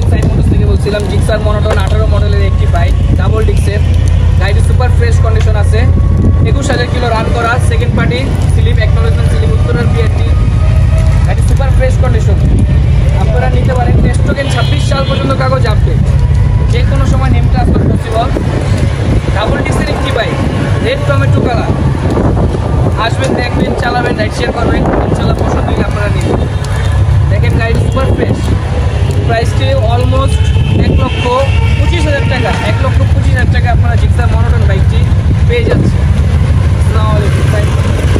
আলাইকুম, side motors থেকে বলছিলাম। জিক্সার মনোটন 18 মডেলের একটি বাইক, ডাবল ডিক্সের। গাড়িটি সুপার ফ্রেশ কন্ডিশন আছে, 21,000 কিলো রান করা, second party slip, acknowledgement slip, উত্তরের পিআরটি। গাড়ি সুপার ফ্রেশ কন্ডিশন, আপনারা নিতে পারেন। টেস্ট টোকেন 26 সাল পর্যন্ত কাগজ আপডেট, যে কোনো সময় নেম ট্রান্সফার পসিবল। ডাবল ডিক্সের একটি বাইক, রেড টমেটো কালার। আসবেন, দেখবেন, চালাবেন, রাইড শেয়ার করবেন, ইনশাল্লাহ পছন্দ হলে আপনারা নিবেন। দেখেন গাড়িটি সুপার ফ্রেশ। প্রাইসটি অলমোস্ট 1,25,000 টাকা। 1,25,000 টাকা আপনারা জিক্সার মনোটন বাইকটি পেয়ে যাচ্ছে। আসসালামু আলাইকুম।